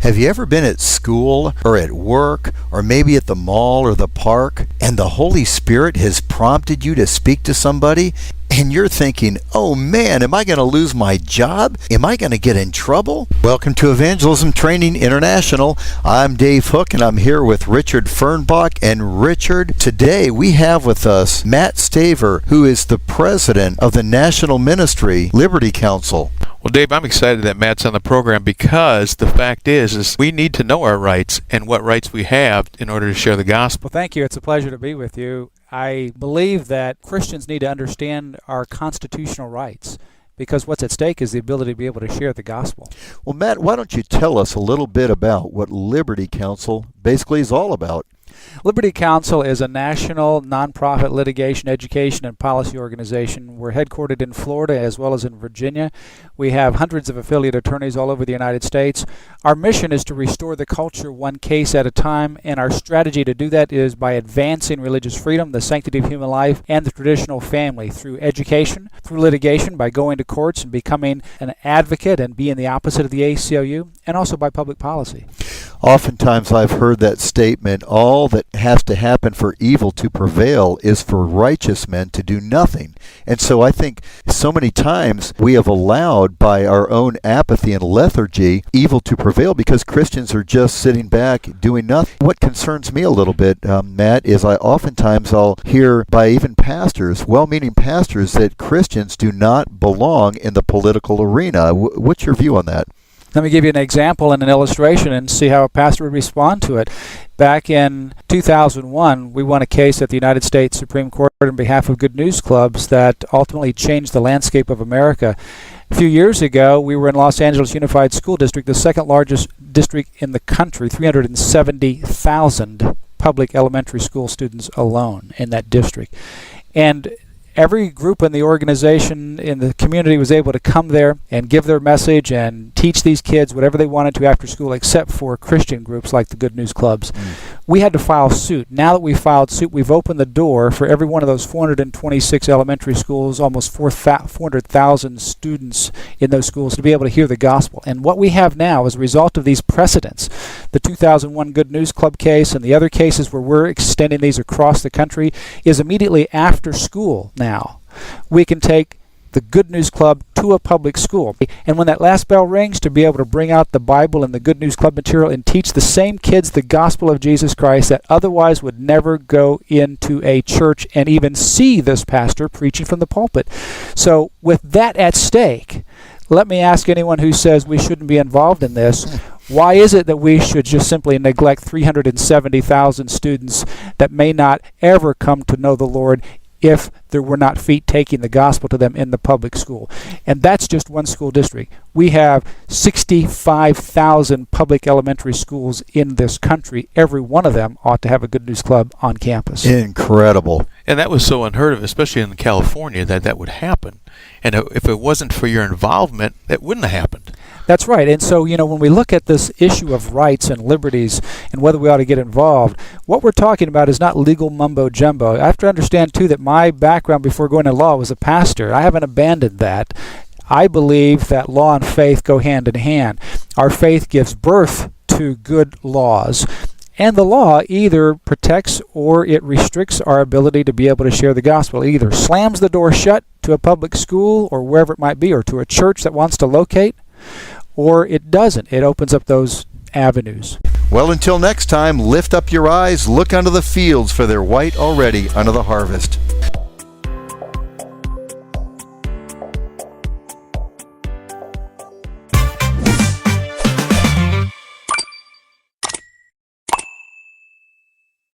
Have you ever been at school or at work or maybe at the mall or the park and the Holy Spirit has prompted you to speak to somebody and you're thinking, oh man, am I going to lose my job? Am I going to get in trouble? Welcome to Evangelism Training International. I'm Dave Hook and I'm here with Richard Fernbach. And Richard, today we have with us Matt Staver, who is the president of the National Ministry Liberty Counsel. Well, Dave, I'm excited that Matt's on the program because the fact is we need to know our rights and what rights we have in order to share the gospel. Well, thank you. It's a pleasure to be with you. I believe that Christians need to understand our constitutional rights because what's at stake is the ability to be able to share the gospel. Well, Matt, why don't you tell us a little bit about what Liberty Counsel basically is all about? Liberty Counsel is a national nonprofit litigation, education, and policy organization. We're headquartered in Florida as well as in Virginia. We have hundreds of affiliate attorneys all over the United States. Our mission is to restore the culture one case at a time, and our strategy to do that is by advancing religious freedom, the sanctity of human life, and the traditional family through education, through litigation, by going to courts and becoming an advocate and being the opposite of the ACLU, and also by public policy. Oftentimes I've heard that statement, all that has to happen for evil to prevail is for righteous men to do nothing. And so I think so many times we have allowed by our own apathy and lethargy evil to prevail because Christians are just sitting back doing nothing. What concerns me a little bit, Matt, is I'll hear by even pastors, well-meaning pastors, that Christians do not belong in the political arena. What's your view on that? Let me give you an example and an illustration and see how a pastor would respond to it. Back in 2001, we won a case at the United States Supreme Court on behalf of Good News Clubs that ultimately changed the landscape of America. A few years ago, we were in Los Angeles Unified School District, the second largest district in the country, 370,000 public elementary school students alone in that district. And every group in the organization, in the community, was able to come there and give their message and teach these kids whatever they wanted to after school, except for Christian groups like the Good News Clubs. We had to file suit. Now that we've filed suit, we've opened the door for every one of those 426 elementary schools, almost 400,000 students in those schools, to be able to hear the gospel. And what we have now, as a result of these precedents, the 2001 Good News Club case and the other cases where we're extending these across the country, is immediately after school now we can take the Good News Club to a public school. And when that last bell rings, to be able to bring out the Bible and the Good News Club material and teach the same kids the gospel of Jesus Christ that otherwise would never go into a church and even see this pastor preaching from the pulpit. So with that at stake, let me ask anyone who says we shouldn't be involved in this, why is it that we should just simply neglect 370,000 students that may not ever come to know the Lord if there were not feet taking the gospel to them in the public school? And that's just one school district. We have 65,000 public elementary schools in this country. Every one of them ought to have a Good News Club on campus. Incredible. And that was so unheard of, especially in California, that would happen. And if it wasn't for your involvement, that wouldn't have happened. That's right. And so, when we look at this issue of rights and liberties and whether we ought to get involved, what we're talking about is not legal mumbo-jumbo. I have to understand, too, that my background before going to law was a pastor. I haven't abandoned that. I believe that law and faith go hand in hand. Our faith gives birth to good laws. And the law either protects or it restricts our ability to be able to share the gospel. It either slams the door shut to a public school or wherever it might be, or to a church that wants to locate, or it doesn't. It opens up those avenues. Well, until next time, lift up your eyes, look unto the fields, for they're white already unto the harvest.